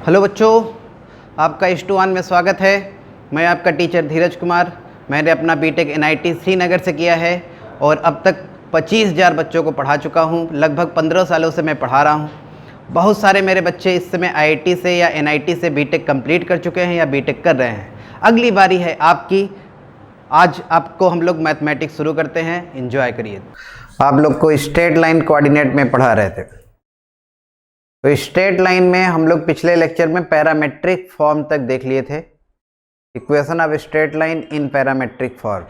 Hello बच्चों, आपका H2 में स्वागत है। मैं आपका टीचर धीरज कुमार। मैंने अपना बीटेक NIT श्रीनगर से किया है और अब तक 25,000 बच्चों को पढ़ा चुका हूँ। लगभग 15 सालों से मैं पढ़ा रहा हूँ। बहुत सारे मेरे बच्चे इस समय IIT से या NIT से बीटेक कंप्लीट कर चुके हैं या बीटेक कर रहे हैं। अगली बारी है आपकी। आज आपको हम लोग मैथमेटिक्स शुरू करते हैं, एंजॉय करिए। आप लोग को स्ट्रेट लाइन कोऑर्डिनेट में पढ़ा रहे थे, तो स्ट्रेट लाइन में हम लोग पिछले लेक्चर में पैरामेट्रिक फॉर्म तक देख लिए थे। Equation of straight line in parametric form.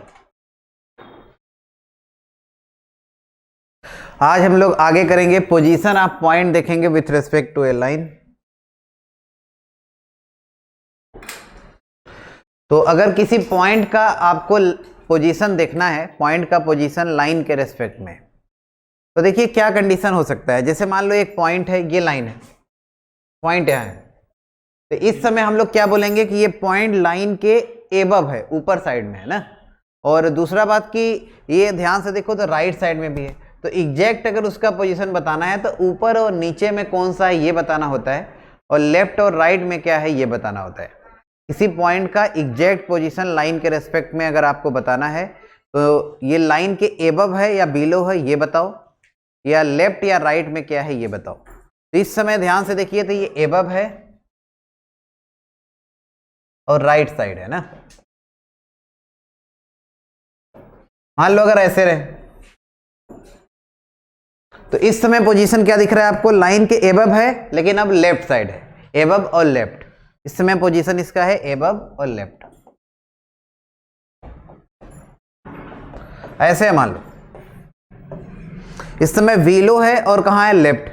आज हम लोग आगे करेंगे, पोजीशन ऑफ पॉइंट देखेंगे with respect to a line. तो अगर किसी पॉइंट का आपको पोजीशन देखना है, पॉइंट का पोजीशन लाइन के रेस्पेक्ट में, तो देखिए क्या कंडीशन हो सकता है। जैसे मान लो एक पॉइंट है, ये लाइन है, पॉइंट यहाँ है, तो इस समय हम लोग क्या बोलेंगे कि ये पॉइंट लाइन के एबव है, ऊपर साइड में है ना। और दूसरा बात कि ये ध्यान से देखो तो राइट साइड में भी है, तो एग्जैक्ट अगर उसका पोजीशन बताना है तो ऊपर और नीचे में कौन सा है ये बताना होता है, और लेफ्ट और राइट में क्या है ये बताना होता है। किसी पॉइंट का एग्जैक्ट पोजीशन लाइन के रेस्पेक्ट में अगर आपको बताना है तो ये लाइन के एबव है या बिलो है ये बताओ, या लेफ्ट या राइट में क्या है ये बताओ। तो इस समय ध्यान से देखिए तो ये एबव है और राइट साइड है ना। मान लो अगर ऐसे रहे तो इस समय पोजीशन क्या दिख रहा है आपको, लाइन के एबव है लेकिन अब लेफ्ट साइड है, एबव और लेफ्ट। इस समय पोजीशन इसका है एबव और लेफ्ट। ऐसे है, मान लो इस समय बिलो है और कहाँ है, लेफ्ट,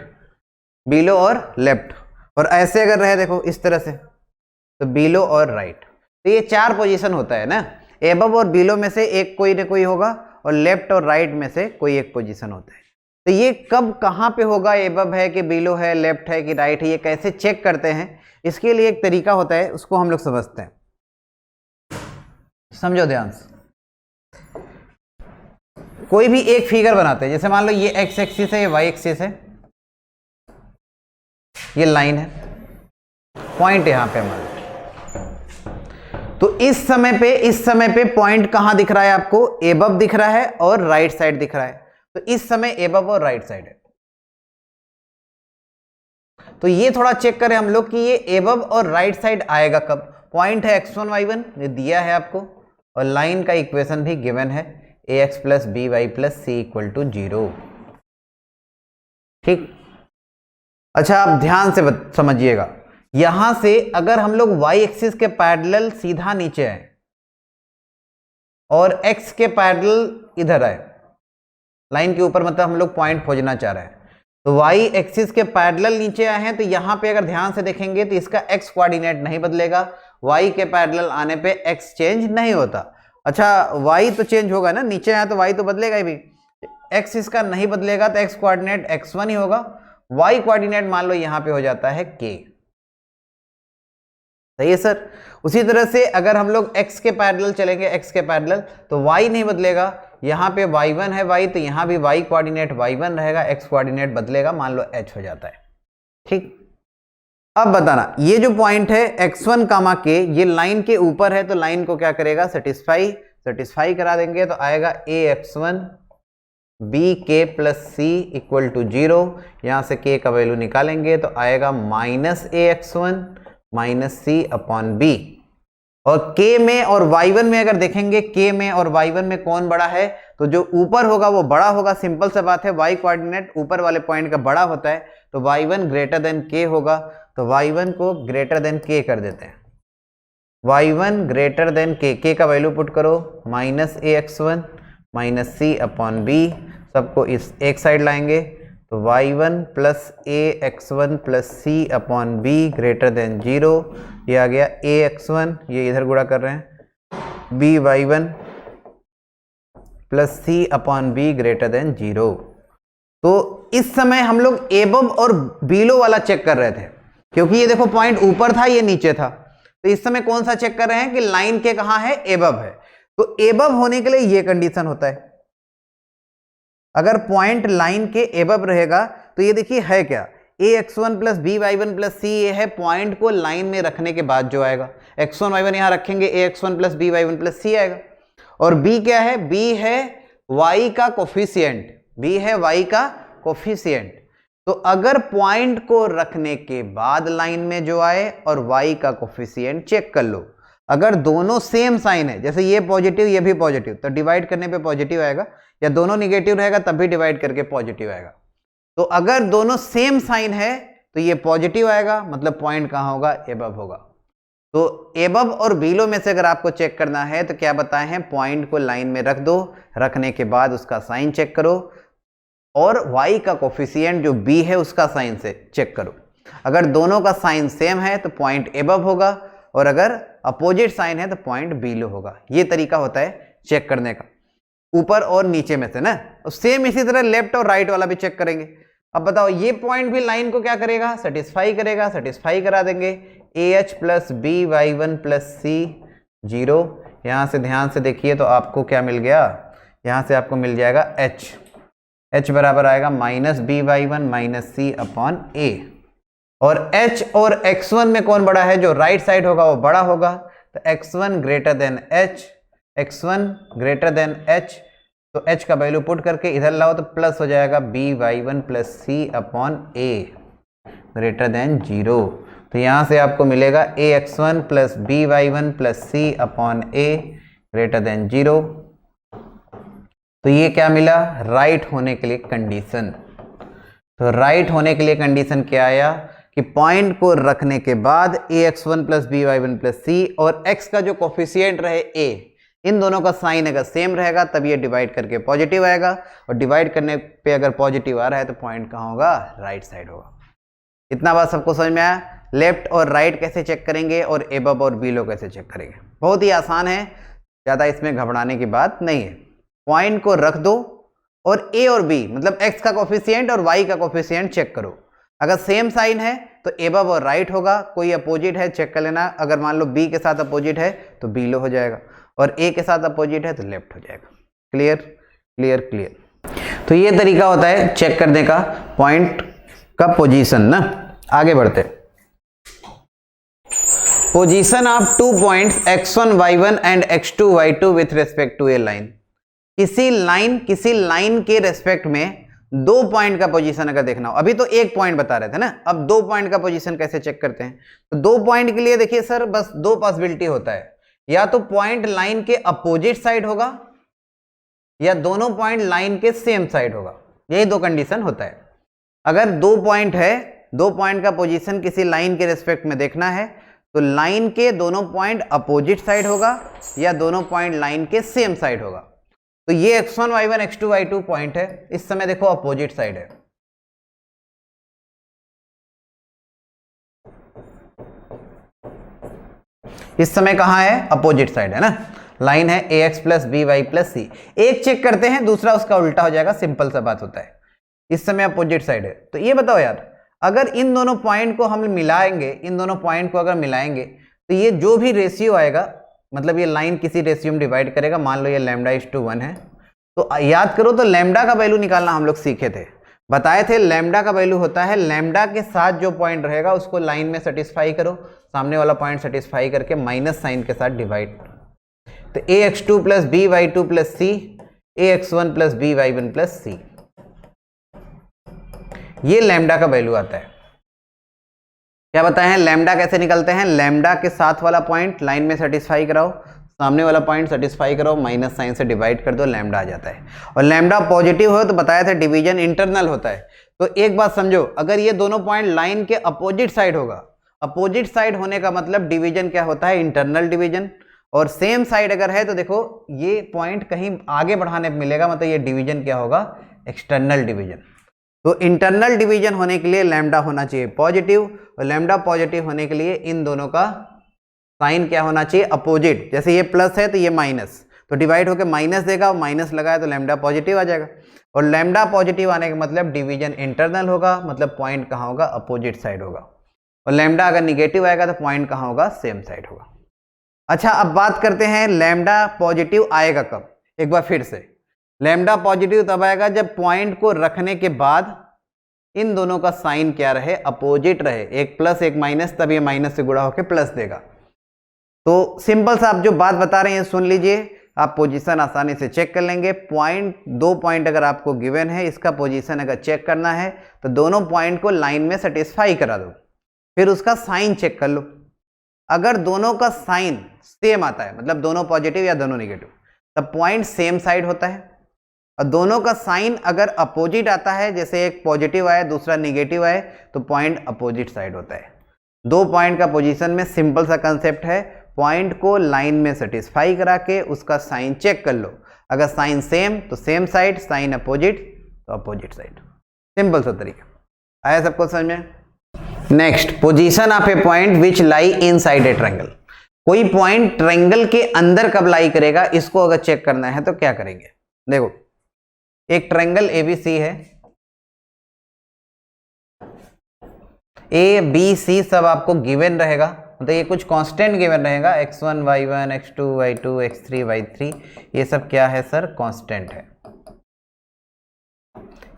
बिलो और लेफ्ट। और ऐसे अगर रहे देखो इस तरह से तो बिलो और राइट। तो ये चार पोजीशन होता है ना, एबव और बिलो में से एक कोई ना कोई होगा और लेफ्ट और राइट में से कोई एक पोजीशन होता है। तो ये कब कहाँ पे होगा, एबव है कि बिलो है, लेफ्ट है कि राइट है, ये कैसे चेक करते हैं, इसके लिए एक तरीका होता है, उसको हम लोग समझते हैं। समझो ध्यान से। कोई भी एक फिगर बनाते हैं, जैसे मान लो ये एक्स एक्सिस है, ये वाई एक्सिस है, ये लाइन है, पॉइंट यहां पे हमारा। तो इस समय पे पॉइंट कहां दिख रहा है आपको, एबव दिख रहा है और राइट साइड दिख रहा है। तो इस समय एबव और राइट साइड है। तो ये थोड़ा चेक करें हम लोग कि ये एबव और राइट साइड आएगा कब। पॉइंट है x1 y1, ये दिया है आपको, और लाइन का इक्वेशन भी गिवन है, ax plus B Y plus c equal to 0। ठीक। अच्छा, आप ध्यान से समझिएगा, यहां से अगर हम लोग y एक्सिस के पैरेलल सीधा नीचे आए और x के पैरेलल इधर आए, लाइन के ऊपर, मतलब हम लोग पॉइंट खोजना चाह रहे हैं, तो y एक्सिस के पैरेलल नीचे आए हैं, तो यहां पे अगर ध्यान से देखेंगे तो इसका x कोऑर्डिनेट नहीं बदलेगा, y के पैरेलल आने पे x चेंज नहीं होता। अच्छा, y तो चेंज होगा ना, नीचे आया तो y तो बदलेगा ही भी, x इसका नहीं बदलेगा, तो x कोऑर्डिनेट x1 ही होगा, y कोऑर्डिनेट मान लो यहां पे हो जाता है k। सही है सर। उसी तरह से अगर हम लोग x के पैरेलल चलेंगे, x के पैरेलल, तो y नहीं बदलेगा, यहां पे y1 है y, तो यहां भी y कोऑर्डिनेट y1 रहेगा, x कोऑर्डिनेट बदलेगा, मान लो h हो जाता है। ठीक। अब बताना, ये जो पॉइंट है x1 कामा k, ये लाइन के ऊपर है, तो लाइन को क्या करेगा, सेटिस्फाई करा देंगे, तो आएगा ax1 bk plus c equal to 0। यहां से k का वैल्यू निकालेंगे तो आएगा माइनस ax1 माइनस सी अपॉन बी। और k में और y1 में अगर देखेंगे, k में और y1 में कौन बड़ा है, तो जो ऊपर होगा वो बड़ा होगा, सिंपल सा बात है, y कोऑर्डिनेट ऊपर वाले पॉइंट का बड़ा होता है, तो y1 ग्रेटर देन k होगा, तो y1 को ग्रेटर देन k कर देते हैं, y1 ग्रेटर देन k का वैल्यू पुट करो, माइनस ax1 माइनस सी अपॉन बी, सबको इस एक साइड लाएंगे, तो y1 प्लस ax1 प्लस सी अपॉन बी ग्रेटर देन 0। ये आ गया ax1, ये इधर गुणा कर रहे हैं, by1 प्लस सी अपॉन बी ग्रेटर देन 0। तो इस समय हम लोग एबव और बिलो वाला चेक कर रहे थे, क्योंकि ये देखो पॉइंट ऊपर था, ये नीचे था, तो इस समय कौन सा चेक कर रहे हैं कि लाइन के कहां है, एबव है। तो एबव होने के लिए ये कंडीशन होता है, अगर पॉइंट लाइन के एबव रहेगा तो ये देखिए है क्या, ax1 plus B Y one plus C, ये है पॉइंट को लाइन में रखने के बाद जो आएगा, x1 y1 यहां रखेंगे, ax1 plus B Y one plus C आएगा। और b क्या है, b है y का कोफिशिएंट, b है y का कोफिशिएंट। तो अगर पॉइंट को रखने के बाद लाइन में जो आए और y का कोफिशिएंट चेक कर लो, अगर दोनों सेम साइन है, जैसे ये पॉजिटिव ये भी पॉजिटिव, तो डिवाइड करने पे पॉजिटिव आएगा, या दोनों निगेटिव रहेगा तब भी डिवाइड करके पॉजिटिव आएगा। तो अगर दोनों सेम साइन है तो ये पॉजिटिव आएगा, मतलब पॉइंट कहां होगा, एबव होगा। तो एबव और बिलो में से अगर आपको चेक करना है तो क्या बताए हैं, पॉइंट को लाइन में रख दो, रखने के बाद उसका साइन चेक करो और y का कोफिशिएंट जो b है उसका साइन से चेक करो। अगर दोनों का साइन सेम है तो पॉइंट एबव होगा, और अगर अपोजिट साइन है तो पॉइंट बिलो होगा। ये तरीका होता है चेक करने का, ऊपर और नीचे में से ना। और सेम इसी तरह लेफ्ट और राइट वाला भी चेक करेंगे। अब बताओ ये पॉइंट भी लाइन को क्या करेगा, सेटिस्फाई करेगा, सेटिस्फाई करा देंगे। AH plus B Y one plus C 0, यहां से ध्यान से देखिए तो आपको क्या मिल गया, यहां से आपको मिल जाएगा H बराबर आएगा minus B Y one minus C upon A. और H और x1 में कौन बड़ा है, जो राइट साइड होगा वो बड़ा होगा, तो x1 greater than H, x1 greater than H, तो H का वैल्यू पुट करके इधर लाओ तो प्लस हो जाएगा B Y one plus C upon A greater than 0। तो यहाँ से आपको मिलेगा ax1 plus B Y one plus C upon A greater than 0। तो ये क्या मिला, राइट होने के लिए कंडीशन। तो राइट होने के लिए कंडीशन क्या आया कि पॉइंट को रखने के बाद ax1 plus B Y one plus C और x का जो कोफिशिएंट रहे a, इन दोनों का साइन अगर सेम रहेगा तब ये डिवाइड करके पॉजिटिव आएगा, और डिवाइड करने पे अगर पॉजिटिव आ रहा है तो पॉइंट कहाँ होगा, राइट साइड होगा। इतना बात सबको समझ में आया। लेफ्ट और राइट कैसे चेक करेंगे और एबव और बिलो कैसे चेक करेंगे, बहुत ही आसान है, ज़्यादा इसमें घबराने की बात नहीं है। पॉइंट को रख दो और a और b मतलब x का कोफिशिएंट और y का कोफिशिएंट चेक करो। अगर सेम साइन है तो एबव और राइट होगा, कोई अपोजिट है चेक कर लेना। अगर मान लो b के साथ अपोजिट है तो बिलो हो जाएगा, और a के साथ अपोजिट है तो लेफ्ट हो जाएगा। Clear clear clear. तो ये तरीका होता है चेक करने का पॉइंट का पोजीशन ना। आगे बढ़ते, position of 2 points x1 y1 and x2 y2 with respect to a line. किसी लाइन के रेस्पेक्ट में 2 पॉइंट का पोजीशन अगर देखना हो, अभी तो 1 पॉइंट बता रहे थे ना, अब 2 पॉइंट का पोजीशन कैसे चेक करते हैं। तो 2 पॉइंट के लिए देखिए सर बस 2 पॉसिबिलिटी होता है, या तो पॉइंट लाइन के अपोजिट साइड होगा या दोनों पॉइंट लाइन के सेम साइड होगा, यही 2 कंडीशन होता है। अगर 2 पॉइंट है, 2 पॉइंट का पोजीशन किसी लाइन के रेस्पेक्ट में देखना है तो लाइन के दोनों पॉइंट अपोजिट साइड होगा या दोनों पॉइंट लाइन के सेम साइड होगा। तो ये x1 y1 x2 y2 point है, इस समय देखो अपोजिट साइड है। इस समय कहां है, अपोजिट साइड है ना। लाइन है ax plus B Y plus C, एक चेक करते हैं दूसरा उसका उल्टा हो जाएगा, सिंपल सा बात होता है। इस समय अपोजिट साइड है। तो ये बताओ यार, अगर इन दोनों पॉइंट को हम मिलाएंगे, इन दोनों पॉइंट को अगर मिलाएंगे तो ये जो भी रेशियो आएगा, मतलब ये लाइन किसी रेशियो में डिवाइड करेगा। मान लो ये λ/1 है, तो याद करो तो लैम्डा का वैल्यू निकालना हम लोग सीखे थे, बताए थे लैम्डा का वैल्यू होता है लैम्डा के साथ जो पॉइंट रहेगा उसको लाइन में सेटिस्फाई करो, सामने वाला पॉइंट सेटिस्फाई करके माइनस साइन के साथ डिवाइड। तो ax2 plus B Y two plus C, ax1 plus B Y one plus C, ये लैम्डा का वैल्यू आता है। क्या बताए हैं, लैम्डा कैसे निकलते हैं, लैम्डा के साथ वाला पॉइंट लाइन में सेटिस्फाई कराओ, सामने वाला पॉइंट सेटिस्फाई करो, माइनस साइन से डिवाइड कर दो, लैम्डा आ जाता है। और लैम्डा पॉजिटिव हो तो बताया था डिवीजन इंटरनल होता है। तो एक बात समझो, अगर ये दोनों पॉइंट लाइन के अपोजिट साइड होगा, अपोजिट साइड होने का मतलब डिवीजन क्या होता है, इंटरनल डिवीजन। और सेम साइड अगर है तो देखो ये पॉइंट कहीं आगे बढ़ाने पर मिलेगा, मतलब ये डिवीजन क्या होगा, एक्सटर्नल डिवीजन। तो इंटरनल डिवीजन होने के लिए लैम्डा होना चाहिए पॉजिटिव, और लैम्डा पॉजिटिव होने के लिए इन दोनों का साइन क्या होना चाहिए, अपोजिट। जैसे ये प्लस है तो ये माइनस, तो डिवाइड होकर माइनस देगा, और माइनस लगाए तो लैम्डा पॉजिटिव आ जाएगा। और लैम्डा पॉजिटिव आने का मतलब डिवीजन इंटरनल होगा, मतलब पॉइंट कहाँ होगा, अपोजिट साइड होगा। और लैम्डा अगर निगेटिव आएगा तो पॉइंट कहाँ होगा, सेम साइड होगा। अच्छा, अब बात करते हैं लैम्डा पॉजिटिव आएगा कब। एक बार फिर से, लैम्डा पॉजिटिव तब आएगा जब पॉइंट को रखने के बाद इन दोनों का साइन क्या रहे, अपोजिट रहे, एक प्लस एक माइनस, तब ये माइनस से गुणा होकर प्लस देगा। तो सिंपल सा आप जो बात बता रहे हैं सुन लीजिए, आप पोजीशन आसानी से चेक कर लेंगे। पॉइंट, 2 पॉइंट अगर आपको गिवन है, इसका पोजीशन अगर चेक करना है तो दोनों पॉइंट को लाइन में सेटिस्फाई करा दो, फिर उसका साइन चेक कर लो। अगर दोनों का साइन सेम आता है, मतलब दोनों पॉजिटिव या दोनों निगेटिव, तब पॉइंट सेम साइड होता है। और दोनों का साइन अगर अपोजिट आता है, जैसे एक पॉजिटिव आए दूसरा निगेटिव आए, तो पॉइंट अपोजिट साइड होता है। 2 पॉइंट का पोजीशन में सिंपल सा कंसेप्ट है, पॉइंट को लाइन में सेटिस्फाई करा के उसका साइन चेक कर लो। अगर साइन सेम तो सेम साइड, साइन अपोजिट तो अपोजिट साइड। सिंपल सा तरीका आया सबको समझ में। Next, position of A point which lie inside a triangle. कोई पॉइंट ट्रायंगल के अंदर कब लाई करेगा, इसको अगर चेक करना है तो क्या करेंगे। देखो, एक ट्रायंगल एबीसी है, ए बी सी सब आपको गिवन रहेगा, मतलब ये कुछ कांस्टेंट गिवन रहेगा, x1 y1 x2 y2 x3 y3, ये सब क्या है सर, कांस्टेंट है।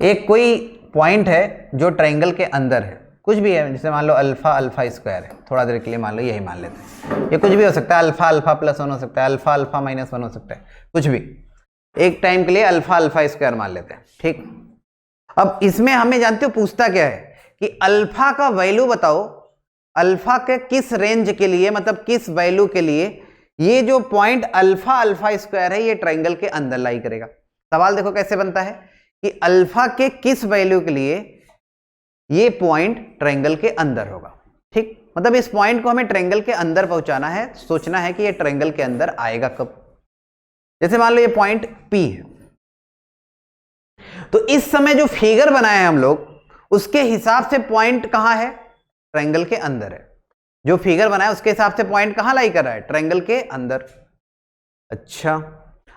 एक कोई पॉइंट है जो ट्रायंगल के अंदर है, कुछ भी है, जैसे मान लो अल्फा अल्फा स्क्वायर है, थोड़ा देर के लिए मान लो यही मान लेते हैं, ये कुछ भी हो सकता है, अल्फा अल्फा प्लस 1 हो सकता है, अल्फा अल्फा माइनस 1 हो सकता है, कुछ भी। एक टाइम के लिए अल्फा अल्फा स्क्वायर मान लेते हैं, ठीक। अब इसमें हमें जानते हो पूछता क्या है कि अल्फा का वैल्यू बताओ, अल्फा के किस रेंज के लिए, मतलब किस वैल्यू के लिए ये जो पॉइंट अल्फा अल्फा स्क्वायर है ये ट्रायंगल के अंदर लाई करेगा। सवाल देखो कैसे बनता है कि अल्फा के किस वैल्यू के लिए ये पॉइंट ट्रायंगल के अंदर होगा, ठीक। मतलब इस पॉइंट को हमें ट्रायंगल के अंदर पहुंचाना है, सोचना है कि ये ट्रायंगल के अंदर आएगा कब। जैसे मान लो ये पॉइंट P है, तो इस समय जो फिगर बनाया है हम लोग, उसके हिसाब से पॉइंट कहां है, ट्रायंगल के अंदर है। जो फिगर बनाया उसके हिसाब से पॉइंट कहां लाई कर रहा है, ट्रायंगल के अंदर। अच्छा,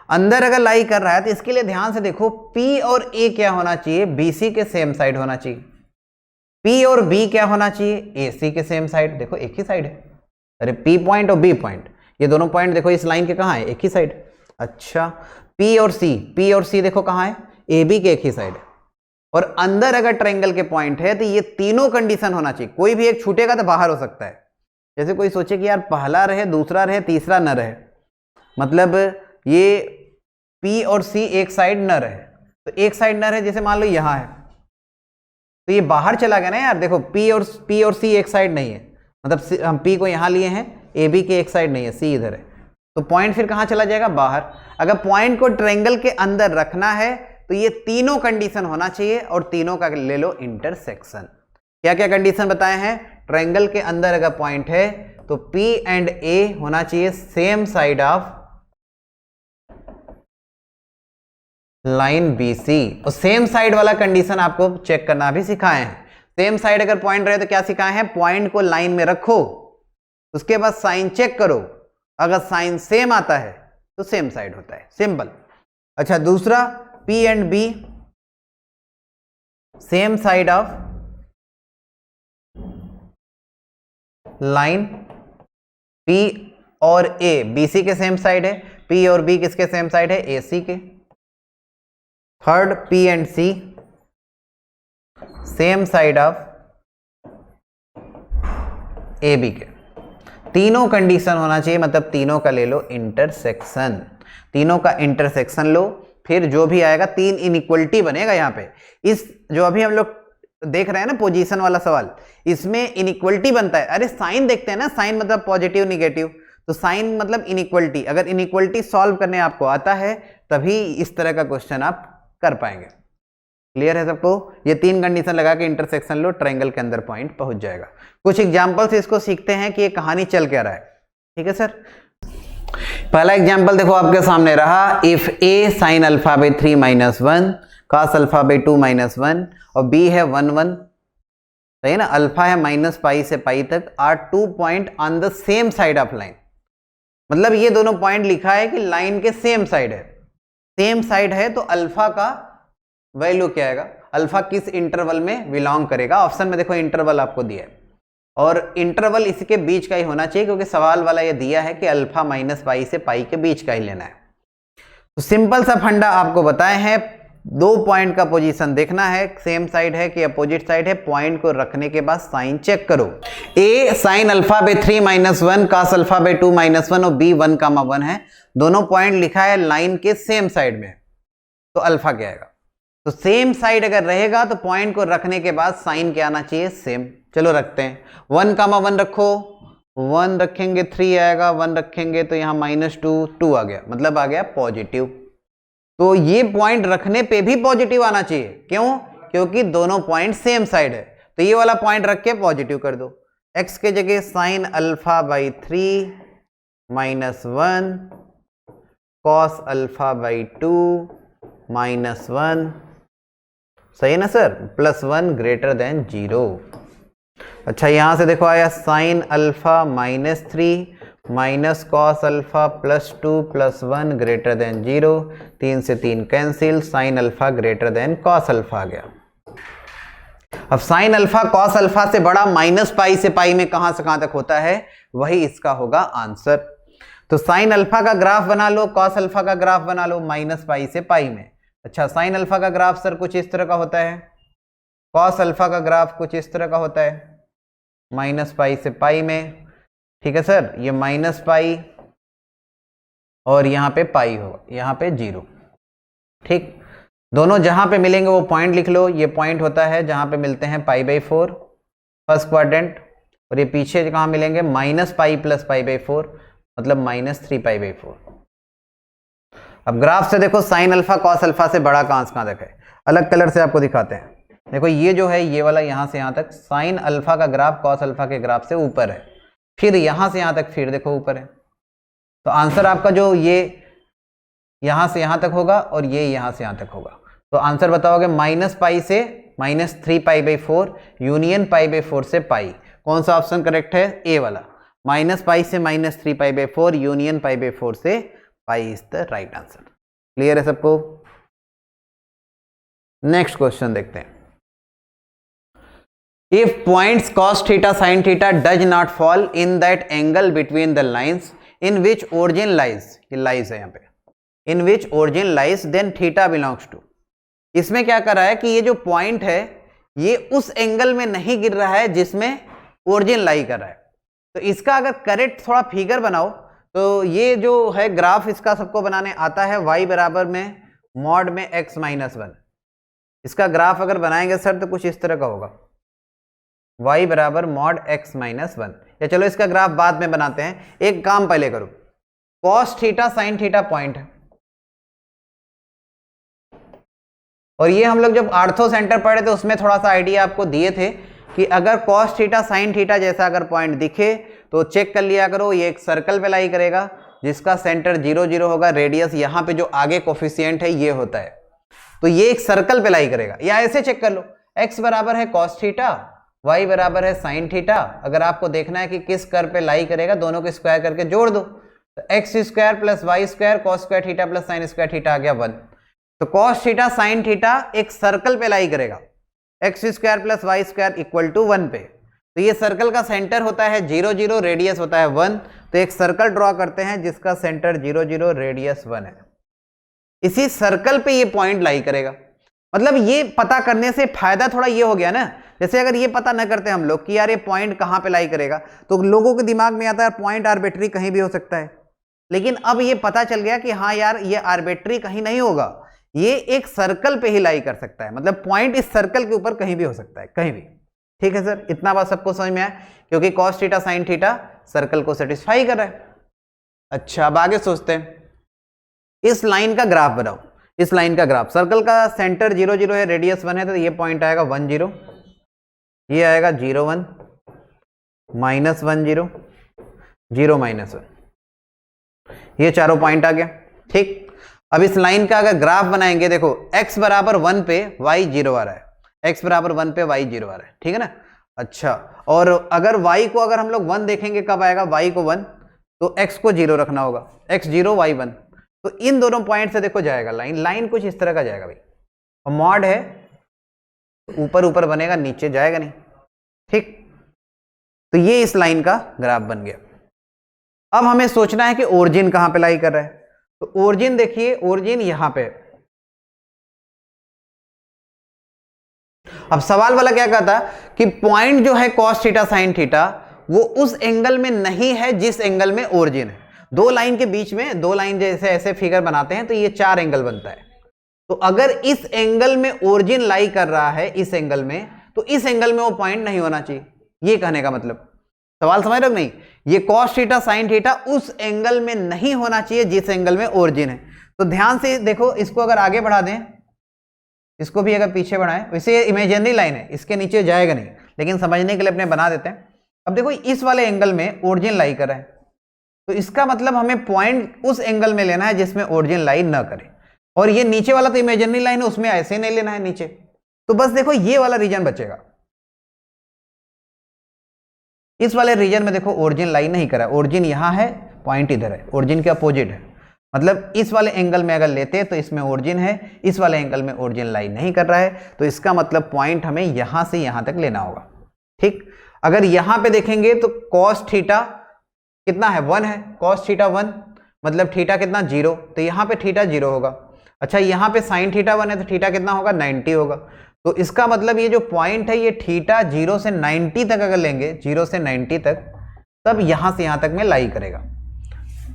अंदर अगर लाई कर रहा है तो इसके लिए ध्यान से देखो, P और A क्या होना चाहिए, BC के सेम साइड होना चाहिए। P और B क्या होना चाहिए, AC के सेम साइड। देखो एक ही साइड है, अरे P पॉइंट और B पॉइंट, ये दोनों पॉइंट देखो इस लाइन के कहां है, एक ही साइड। अच्छा, P और C देखो कहां है, AB के एक ही साइड है। और अंदर अगर ट्रायंगल के पॉइंट है तो ये तीनों कंडीशन होना चाहिए, कोई भी एक छूटेगा तो बाहर हो सकता है। जैसे कोई सोचे कि यार पहला रहे, दूसरा रहे, तीसरा न रहे, मतलब ये P और C एक साइड न रहे, तो एक साइड न रहे, जैसे मान लो यहां है तो ये बाहर चला गया ना यार। देखो P और C एक साइड नहीं है, मतलब हम P को यहां लिए हैं, AB के एक साइड नहीं है, C इधर है, तो पॉइंट फिर कहां चला जाएगा, बाहर। अगर पॉइंट को ट्रायंगल के अंदर रखना है तो ये तीनों कंडीशन होना चाहिए, और तीनों का ले लो इंटरसेक्शन। क्या क्या कंडीशन बताए हैं, ट्रायंगल के अंदर अगर पॉइंट है तो P एंड A होना चाहिए same side of line BC, और सेम साइड वाला कंडीशन आपको चेक करना भी सिखाए हैं। सेम साइड अगर पॉइंट रहे तो क्या सिखाए हैं, पॉइंट को लाइन में रखो, उसके बाद साइन चेक करो, अगर साइन सेम आता है तो सेम साइड होता है, सिंपल। अच्छा, दूसरा, P and B same side of line P और A, BC के सेम साइड है, P और B किसके सेम साइड है, AC के। Third, P and C same side of AB के। तीनों कंडीशन होना चाहिए, मतलब तीनों का ले लो इंटरसेक्शन, तीनों का इंटरसेक्शन लो, फिर जो भी आएगा, 3 इनइक्वलिटी बनेगा यहाँ पे। इस जो अभी हम लोग देख रहे हैं ना पोजीशन वाला सवाल, इसमें इनइक्वलिटी बनता है। अरे साइन देखते हैं ना, साइन मतलब पॉजिटिव निगेटिव, तो साइन मतलब इनइक्वलिटी। अगर इनइक्वलिटी सॉल्व करने आपको आता है तभी इस तरह का क्वेश्चन आप कर पाएंगे। क्लियर है सबको, ये 3 कंडीशन लगा के इंटरसेक्शन लो, ट्रायंगल के अंदर पॉइंट पहुंच जाएगा। कुछ एग्जांपल से इसको सीखते हैं कि ये कहानी चल क्या रहा है, ठीक है सर। पहला एग्जांपल देखो आपके सामने रहा, if A sin alpha by 3 - 1 cos alpha by 2 - 1 और B है 1 1, सही है ना, अल्फा है -π से π तक, are 2 point on the same side of line. मतलब ये दोनों पॉइंट लिखा है कि लाइन के सेम साइड है, सेम साइड है, तो अल्फा का वैल्यू क्या आएगा, अल्फा किस इंटरवल में बिलोंग करेगा। ऑप्शन में देखो इंटरवल आपको दिया है, और इंटरवल इसके बीच का ही होना चाहिए, क्योंकि सवाल वाला ये दिया है कि अल्फा -π से π के बीच का ही लेना है। तो सिंपल सा फंडा आपको बताए हैं, दो पॉइंट का पोजीशन देखना है, सेम साइड है कि अपोजिट साइड है। पॉइंट को रखने के बाद साइन चेक करो। A sine alpha by 3 minus 1 cos alpha by 2 minus 1 और बी 1, 1 है। दोनों पॉइंट लिखा है लाइन के सेम साइड में, तो अल्फा क्या आएगा? तो सेम साइड अगर रहेगा तो पॉइंट को रखने के बाद साइन क्या आना चाहिए? सेम। चलो रखते हैं। 1, 1 रखो, 1 रखेंगे 3 आएगा, 1 रखेंगे तो यहाँ -2, 2 आ गया, मतलब आ गया पॉजिटिव। तो ये पॉइंट रखने पे भी पॉजिटिव आना चाहिए। क्यों? क्योंकि दोनों पॉइंट सेम साइड है। तो ये वाला पॉइंट रख के पॉजिटिव कर दो। x के जगह sign alpha by 3 minus 1 cos alpha by 2 minus 1, सही है ना सर? +1 greater than 0। अच्छा, यहां से देखो आया sine alpha -3 minus cos alpha +2 +1 greater than 0। 3 से 3 cancel, sine alpha greater than cos alpha आ गया। अब साइन अल्फा कॉस अल्फा से बड़ा -π से π में कहां से कहां तक होता है, वही इसका होगा आंसर। तो साइन अल्फा का ग्राफ बना लो, कॉस अल्फा का ग्राफ बना लो, -π से π में। अच्छा, साइन अल्फा का ग्राफ सर कुछ इस तरह का होता है, कॉस अल्फा का ग्राफ कुछ इस तरह का होता है, -π से π में। ठीक है सर, ये -π और यहाँ पे π होगा, यहाँ पे 0। ठीक, दोनों जहां पे मिलेंगे वो पॉइंट लिख लो। ये पॉइंट होता है जहां पे मिलते हैं π/4 फर्स्ट क्वाड्रेंट, और ये पीछे कहां मिलेंगे -π + π/4 मतलब -3π/4। अब ग्राफ से देखो साइन अल्फा कॉस अल्फा से बड़ा कहां से कहां तक है, अलग कलर से आपको दिखाते हैं। देखो ये जो है ये वाला यहां से यहां तक साइन अल्फा का ग्राफ कॉस अल्फा के ग्राफ से ऊपर है, फिर यहां से यहां तक फिर देखो ऊपर है। तो आंसर आपका जो ये यहां से यहां तक होगा और ये यहां से यहां तक होगा। तो आंसर बताओगे -π से -3π/4 यूनियन π/4 से π। कौन सा ऑप्शन करेक्ट है? ए वाला, -π से -3π/4 यूनियन π/4 से π is the right answer. Clear है सबको? नेक्स्ट क्वेश्चन देखते हैं। If points cos theta sin theta does not fall in that angle between the lines in which origin lies, ये lies है यहाँ पे, in which origin lies then theta belongs to। इसमें क्या कर रहा है कि ये जो पॉइंट है ये उस एंगल में नहीं गिर रहा है जिसमें ओरिजिन लाई कर रहा है। तो इसका अगर करेक्ट थोड़ा फिगर बनाओ तो ये जो है ग्राफ इसका सबको बनाने आता है, y बराबर में मॉड में x - 1। इसका ग्राफ अगर बनाएंगे सर तो कुछ इस तरह का होगा, y बराबर मॉड x - 1। या चलो इसका ग्राफ बाद में बनाते हैं, एक काम पहले करो। cos theta sin theta point है, और ये हम लोग जब आर्थो सेंटर पढ़े थे उसमें थोड़ा सा आइडिया आपको दिए थे कि अगर cos थीटा sin थीटा जैसा अगर पॉइंट दिखे तो चेक कर लिया करो, ये एक सर्कल पे लाई करेगा जिसका सेंटर 0 0 होगा, रेडियस यहाँ पे जो आगे कोफिशिएंट है ये होता है, तो ये एक सर्कल पे लाई करेगा। या ऐसे चेक कर लो, x बराबर है cos थीटा, y बराबर है sin थीटा। अगर आपको देखना है कि किस कर्व पे लाई करेगा, दोनों को स्क्वायर करके जोड़ दो, तो x² + y² cos² theta + sin² theta आ गया 1। तो cos थीटा sin थीटा एक सर्कल पे लाई करेगा, x² + y² = 1 पे। तो ये सर्कल का सेंटर होता है 0 0, रेडियस होता है 1। तो एक सर्कल ड्रॉ करते हैं जिसका सेंटर 0 0, रेडियस 1 है। इसी सर्कल पे ये पॉइंट लाई करेगा। मतलब ये पता करने से फायदा थोड़ा ये हो गया ना, जैसे अगर ये पता न करते हम लोग कि यार ये पॉइंट कहाँ पे लाई करेगा तो लोगों के दिमाग में आता है पॉइंट आर्बिट्री कहीं भी हो सकता है। लेकिन अब ये पता चल गया कि हाँ यार ये आर्बिट्री कहीं नहीं होगा, ये एक सर्कल पे ही लाई कर सकता है। मतलब पॉइंट इस सर्कल के ऊपर कहीं भी हो सकता है, कहीं भी। ठीक है सर, इतना बात सबको समझ में आया, क्योंकि cos theta sin theta circle को सेटिस्फाई कर रहा है। अच्छा, अब आगे सोचते हैं, इस लाइन का ग्राफ बनाओ। इस लाइन का ग्राफ, सर्कल का सेंटर 0 0 है, रेडियस 1 है, तो ये पॉइंट आएगा 1 0, ये आएगा 0 1, -1 0, 0 -1, ये चारों पॉइंट आ गया। ठीक, अब इस लाइन का अगर ग्राफ बनाएंगे, देखो x बराबर 1 पे y 0 आ रहा है, x बराबर 1 पे y 0 आ रहा है, ठीक है ना। अच्छा, और अगर y को अगर हम लोग 1 देखेंगे, कब आएगा y को 1, तो x को 0 रखना होगा, x 0 y 1। तो इन दोनों पॉइंट से देखो जाएगा लाइन कुछ इस तरह का जाएगा भाई, और मॉड है ऊपर ऊपर बनेगा, नीचे जाएगा नहीं। ठीक, तो ये इस लाइन का ग्राफ बन गया। अब हमें सोचना है कि ओरिजिन कहां पे लाई कर रहा है। तो ओरिजिन देखिए, ओरिजिन यहां पे, अब सवाल वाला क्या कहता कि पॉइंट जो है cos थीटा sin थीटा वो उस एंगल में नहीं है जिस एंगल में ओरिजिन है। दो लाइन के बीच में, दो लाइन जैसे ऐसे फिगर बनाते हैं तो ये 4 एंगल बनता है। तो अगर इस एंगल में ओरिजिन लाई कर रहा है इस एंगल में, तो इस एंगल में वो पॉइंट नहीं होना चाहिए, ये कहने का मतलब। सवाल समझ रहे हो नहीं? ये cos थीटा sin थीटा उस एंगल में नहीं होना चाहिए जिस एंगल में ओरिजिन है। तो ध्यान से देखो, इसको अगर आगे बढ़ा दें, इसको भी अगर पीछे बढ़ाएं, वैसे इमेजिनरी लाइन है, इसके नीचे जाएगा नहीं, लेकिन समझने के लिए अपने बना देते हैं। अब देखो इस वाले एंगल में ओरिजिन लाई कर रहा है, तो इसका मतलब हमें पॉइंट उस एंगल में लेना है जिसमें ओरिजिन लाई न करे। और ये नीचे वाला तो इमेजिनरी लाइन है, उसमें ऐसे नहीं लेना है नीचे। तो बस देखो ये वाला रीजन बचेगा। इस वाले रीजन में देखो ओरिजिन लाई नहीं करा, ओरिजिन यहां है, पॉइंट इधर है, ओरिजिन के अपोजिट है। मतलब इस वाले एंगल में अगर लेते तो इसमें ओरिजिन है, इस वाले एंगल में ओरिजिन लाई नहीं कर रहा है, तो इसका मतलब पॉइंट हमें यहां से यहां तक लेना होगा। ठीक, अगर यहां पे देखेंगे तो cos थीटा कितना है, 1 है, cos थीटा 1 मतलब थीटा कितना 0, तो यहां पे थीटा 0 होगा। अच्छा यहाँ पे sin थीटा 1 है तो थीटा कितना होगा 90 होगा। तो इसका मतलब ये जो पॉइंट है ये थीटा 0 से 90 तक अगर लेंगे, 0 से 90 तक, तब यहां से यहां तक में लाई करेगा।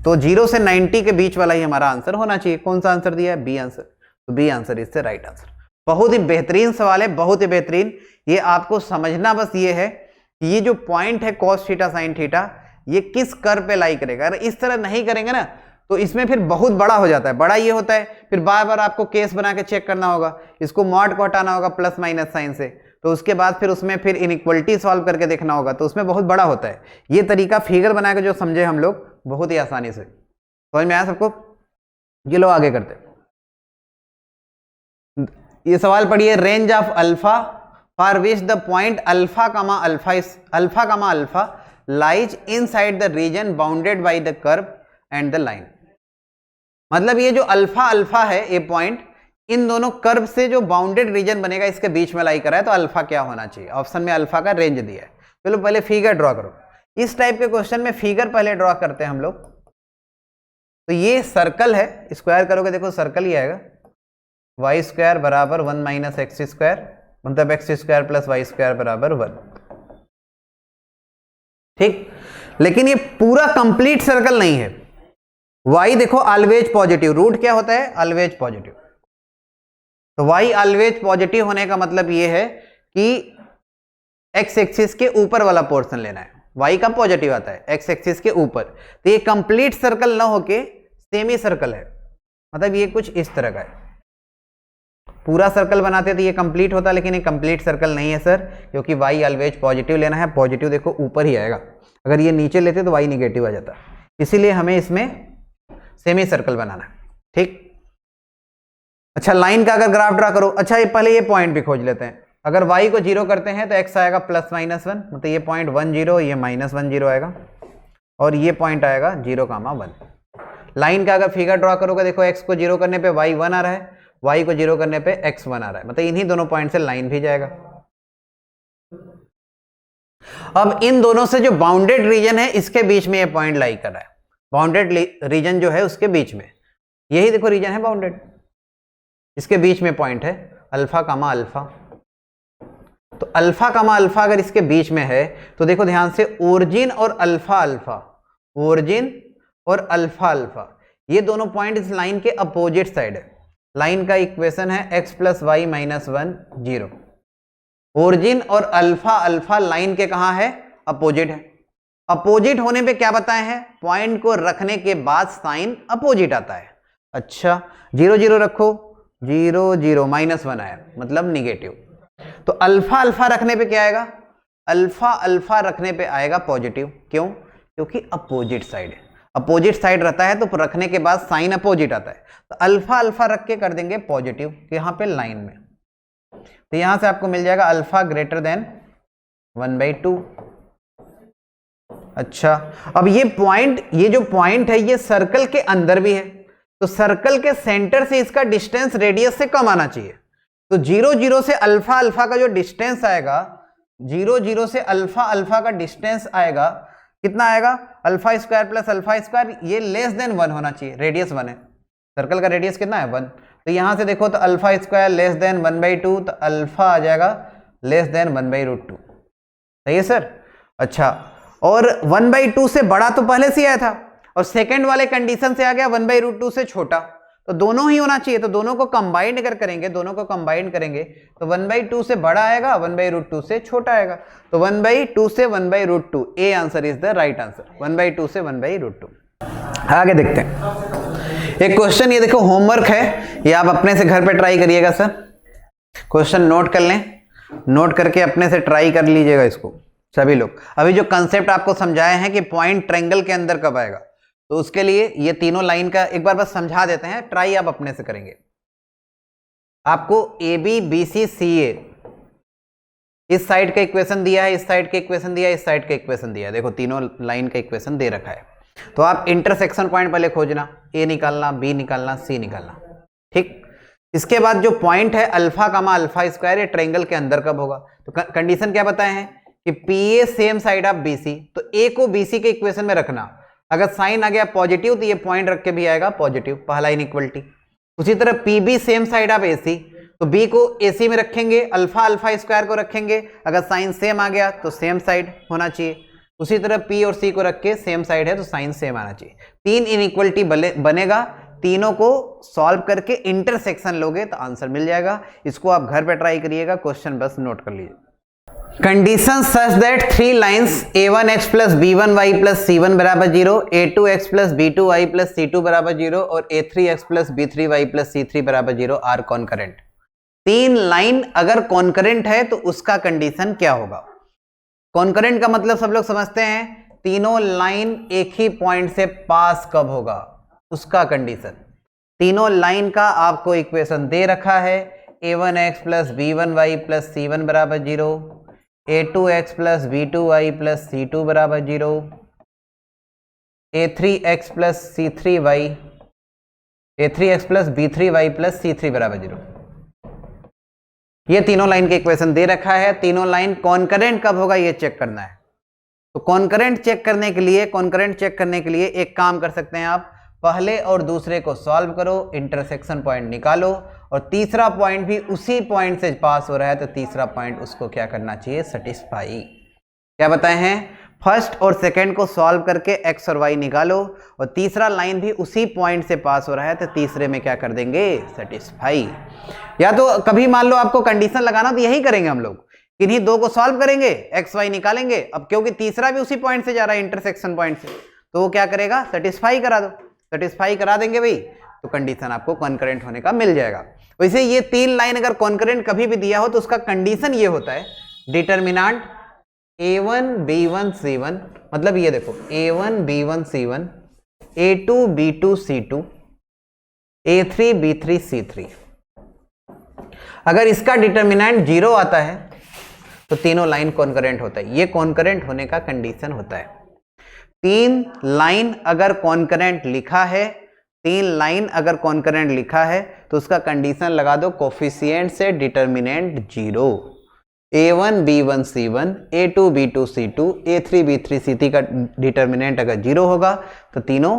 तो 0 से 90 के बीच वाला ही हमारा आंसर होना चाहिए। कौन सा आंसर दिया है? B answer. तो बी आंसर इससे राइट आंसर। बहुत ही बेहतरीन सवाल है, बहुत ही बेहतरीन। ये आपको समझना बस ये है कि ये जो पॉइंट है cos थीटा sin थीटा ये किस कर्व पे लाई करेगा। अगर इस तरह नहीं करेंगे ना तो इसमें फिर बहुत बड़ा हो जाता है। बड़ा ये होता है फिर बार बार आपको केस बना के चेक करना होगा, इसको मॉड को हटाना होगा प्लस माइनस साइन से, तो उसके बाद फिर उसमें फिर इनइक्वलिटी सॉल्व करके देखना होगा, तो उसमें बहुत बड़ा होता है। ये तरीका फिगर बना के जो समझे हम लोग बहुत ही आसानी से, समझ में आया सबको? ये लो आगे करते। ये सवाल पढ़िए, range of alpha for which the point alpha comma alpha lies inside the region bounded by the curve and the line. मतलब ये जो अल्फा अल्फा है ये पॉइंट इन दोनों कर्व से जो बाउंडेड रीजन बनेगा इसके बीच में लाई करा है, तो अल्फा क्या होना चाहिए? ऑप्शन में अल्फा का रेंज दिया है। चलो पहले फिगर ड्रॉ करो। इस टाइप के क्वेश्चन में फिगर पहले ड्रॉ करते हैं हम लोग। तो ये सर्कल है, स्क्वायर करोगे देखो सर्कल ही आएगा, वाई स्क्वायर बराबर 1 माइनस एक्स स्क्वायर, मतलब x square plus y square बराबर 1। ठीक, लेकिन ये पूरा कंप्लीट सर्कल नहीं है। y देखो ऑलवेज पॉजिटिव, रूट क्या होता है? Always positive. तो y ऑलवेज पॉजिटिव होने का मतलब ये है कि x एक्सिस के ऊपर वाला पोर्शन लेना है। y का पॉजिटिव आता है x एक्सिस के ऊपर, तो ये कंप्लीट सर्कल ना होके सेमी सर्कल है, मतलब ये कुछ इस तरह का है। पूरा सर्कल बनाते तो ये कंप्लीट होता, लेकिन ये कंप्लीट सर्कल नहीं है सर, क्योंकि y ऑलवेज पॉजिटिव लेना है। पॉजिटिव देखो ऊपर ही आएगा, अगर ये नीचे लेते तो y निगेटिव आ जाता, इसीलिए हमें इसमें सेमी सर्कल बनाना है। ठीक, अच्छा लाइन का अगर ग्राफ ड्रा करो, अच्छा ये पहले ये पॉइंट भी खोज लेते हैं। अगर y को 0 करते हैं तो x आएगा प्लस माइनस 1, मतलब ये पॉइंट 1 0, ये माइनस 1 0 आएगा, और ये पॉइंट आएगा 0 कामा 1। लाइन का अगर फिगर ड्रा करोगे देखो x को 0 करने पे y 1 आ रहा है, y को 0 करने पे x 1 आ रहा है, मतलब इन्हीं दोनों पॉइंट से लाइन भी जाएगा। अब इन दोनों से जो बाउंडेड रीजन है इसके बीच में ये पॉइंट लाई कर रहा है। बाउंडेड रीजन जो है उसके बीच में, यही देखो रीजन है बाउंडेड, इसके बीच में पॉइंट है अल्फा कामा अल्फा। तो अल्फा कामा अल्फा अगर इसके बीच में है तो देखो ध्यान से, ओरिजिन और अल्फा अल्फा, ओरिजिन और अल्फा अल्फा, ये दोनों पॉइंट इस लाइन के अपोजिट साइड है। लाइन का इक्वेशन है x plus y minus 1 0। Origin और अल्फा अल्फा लाइन के कहां है? अपोजिट है। अपोजिट होने पे क्या बताए हैं? पॉइंट को रखने के बाद साइन अपोजिट आता है। अच्छा 0 0 रखो, 0 0 माइनस 1 आया, मतलब निगेटिव। तो अल्फा अल्फा रखने पे क्या आएगा? अल्फा अल्फा रखने पे आएगा पॉजिटिव। क्यों? क्योंकि अपोजिट साइड है, अपोजिट साइड रहता है तो रखने के बाद साइन अपोजिट आता है। तो अल्फा अल्फा रख के कर देंगे पॉजिटिव यहां पे लाइन में, तो यहां से आपको मिल जाएगा अल्फा ग्रेटर देन 1/2। अच्छा अब ये पॉइंट, ये जो पॉइंट है ये सर्कल के अंदर भी है, तो सर्कल के सेंटर से इसका डिस्टेंस रेडियस से कम आना चाहिए। तो 0 0 से अल्फा अल्फा का जो डिस्टेंस आएगा, 0 0 से अल्फा अल्फा का डिस्टेंस आएगा, कितना आएगा? Alpha square plus alpha square, ये लेस देन 1 होना चाहिए, रेडियस 1 है, सर्कल का रेडियस कितना है 1। तो यहां से देखो तो अल्फा स्क्वायर लेस देन 1/2, तो अल्फा आ जाएगा लेस देन 1/√2। सही है सर। अच्छा, और 1/2 से बड़ा तो पहले से आया था और सेकंड वाले कंडीशन से आ गया 1/√2 से छोटा, तो दोनों ही होना चाहिए। तो दोनों को कंबाइंड अगर करेंगे, दोनों को कंबाइंड करेंगे तो 1/2 से बड़ा आएगा, 1/√2 से छोटा आएगा। तो 1/2 से 1/√2, A answer is the right answer, 1/2 से 1/√2। आगे देखते हैं एक क्वेश्चन, ये देखो होमवर्क है, ये आप अपने से घर पे ट्राई करिएगा सर। क्वेश्चन नोट कर लें, नोट करके अपने से ट्राई कर लीजिएगा इसको सभी लोग। अभी जो कंसेप्ट आपको समझाए हैं कि पॉइंट ट्रायंगल के अंदर कब आएगा, तो उसके लिए ये तीनों लाइन का एक बार बस समझा देते हैं, ट्राई आप अपने से करेंगे। आपको ए बी बी सी सी ए, इस साइड का इक्वेशन दिया है, इस साइड का इक्वेशन दिया है, इस साइड का इक्वेशन दिया है। देखो तीनों लाइन का इक्वेशन दे रखा है, तो आप इंटरसेक्शन पॉइंट पहले खोजना, ए निकालना, बी निकालना, सी निकालना। ठीक, इसके बाद जो पॉइंट है अल्फा कामा अल्फा स्क्वायर, ये ट्रायंगल के अंदर कब होगा। तो कंडीशन क्या बताए हैं कि p a same side of b c, तो ए को बी सी के इक्वेशन में रखना। अगर साइन आ गया पॉजिटिव तो ये पॉइंट रख के भी आएगा पॉजिटिव, पहला इनइक्वलिटी। उसी तरह P B same side of A C, तो बी को ए सी में रखेंगे, अल्फा अल्फा स्क्वायर को रखेंगे, अगर साइन सेम आ गया तो सेम साइड होना चाहिए। उसी तरह पी और सी को रख के सेम साइड है तो साइन सेम आना चाहिए। तीन इनइक्वलिटी बनेगा, तीनों को सॉल्व करके इंटरसेक्शन लोगे तो आंसर मिल जाएगा। इसको आप घर पे ट्राई करिएगा, क्वेश्चन बस नोट कर लीजिए। Condition such that three lines a1x plus b1y plus c1 बराबर 0, a2x plus b2y plus c2 बराबर 0 और a3x plus b3y plus c3 बराबर 0 आर कॉन्करेंट। तीन लाइन अगर कॉन्करेंट है तो उसका कंडीशन क्या होगा। कॉन्करेंट का मतलब सब लोग समझते हैं, तीनों लाइन एक ही पॉइंट से पास कब होगा, उसका कंडीशन। तीनों लाइन का आपको इक्वेशन दे रखा है, a1x plus b1y plus c1 बराबर 0, a2x plus b2y plus c2 बराबर 0, a3x plus c3y, a3x plus b3y plus c3 बराबर 0। ये तीनों लाइन के इक्वेशन दे रखा है। तीनों लाइन कॉन्करेंट कब होगा ये चेक करना है। तो कॉन्करेंट चेक करने के लिए एक काम कर सकते हैं आप, पहले और दूसरे को सॉल्व करो, इंटरसेक्शन पॉइंट निकालो, और तीसरा पॉइंट भी उसी पॉइंट से पास हो रहा है तो तीसरा पॉइंट उसको क्या करना चाहिए, सेटिस्फाई। क्या बताए हैं, फर्स्ट और सेकंड को सॉल्व करके एक्स और वाई निकालो, और तीसरा लाइन भी उसी पॉइंट से पास हो रहा है तो तीसरे में क्या कर देंगे, सेटिस्फाई। या तो कभी मान लो आपको कंडीशन लगाना तो यही करेंगे हम लोग, किन्हीं दो को सॉल्व करेंगे, एक्स वाई निकालेंगे। अब क्योंकि तीसरा भी उसी पॉइंट से जा रहा है, इंटरसेक्शन पॉइंट से, तो वो क्या करेगा, सेटिस्फाई करा दो। सेटिस्फाई करा देंगे भाई तो कंडीशन आपको कॉन्करेंट होने का मिल जाएगा। वैसे ये तीन लाइन अगर कॉन्करेंट कभी भी दिया हो तो उसका कंडीशन ये होता है, डिटर्मिनेंट a1 b1 c1, मतलब ये देखो a1 b1 c1, a2 b2 c2, a3 b3 c3। अगर इसका डिटर्मिनेंट 0 आता है तो तीनों लाइन कॉन्करेंट होता है। ये कॉन्करेंट होने का कंडीशन होता है। तीन लाइन अगर कॉन्करेंट लिखा है, तीन लाइन अगर कॉन्करेंट लिखा है तो उसका कंडीशन लगा दो कोफिशिएंट से determinant 0। a1 b1 c1, a2 b2 c2, a3 b3 c3 का डिटर्मिनेंट अगर 0 होगा तो तीनों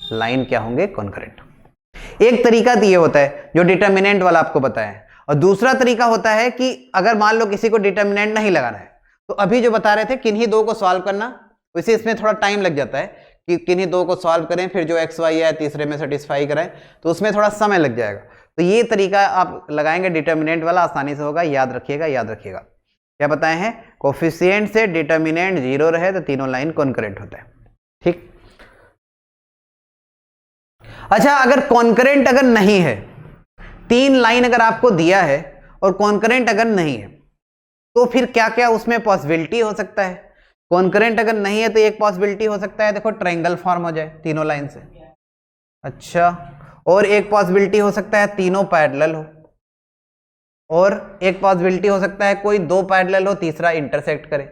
लाइन क्या होंगे, कॉन्करेंट। एक तरीका तो ये होता है जो डिटर्मिनेंट वाला आपको बताया है, और दूसरा तरीका होता है कि अगर मान लो किसी को डिटर्मिनेंट नहीं लगाना है तो अभी जो बता रहे थे किन्हीं दो को सॉल्व करना, वैसे इसमें थोड़ा टाइम लग जाता है कि किन्हीं दो को सॉल्व करें फिर जो एक्स वाई है तीसरे में सेटिस्फाई कराएं, तो उसमें थोड़ा समय लग जाएगा। तो ये तरीका आप लगाएंगे डिटर्मिनेंट वाला, आसानी से होगा, याद रखिएगा। याद रखिएगा क्या बताए हैं, कोफिशिएंट से डिटर्मिनेंट 0 रहे तो तीनों लाइन कॉन्करेंट होता है। ठीक, अच्छा अगर कॉन्करेंट अगर नहीं है, तीन लाइन अगर आपको दिया है और कॉन्करेंट अगर नहीं है तो फिर क्या क्या उसमें पॉसिबिलिटी हो सकता है। कॉन्करेंट अगर नहीं है तो एक पॉसिबिलिटी हो सकता है, देखो ट्रायंगल फॉर्म हो जाए तीनों लाइन से। अच्छा, और एक पॉसिबिलिटी हो सकता है तीनों पैरेलल हो, और एक पॉसिबिलिटी हो सकता है कोई दो पैरेलल हो तीसरा इंटरसेक्ट करे।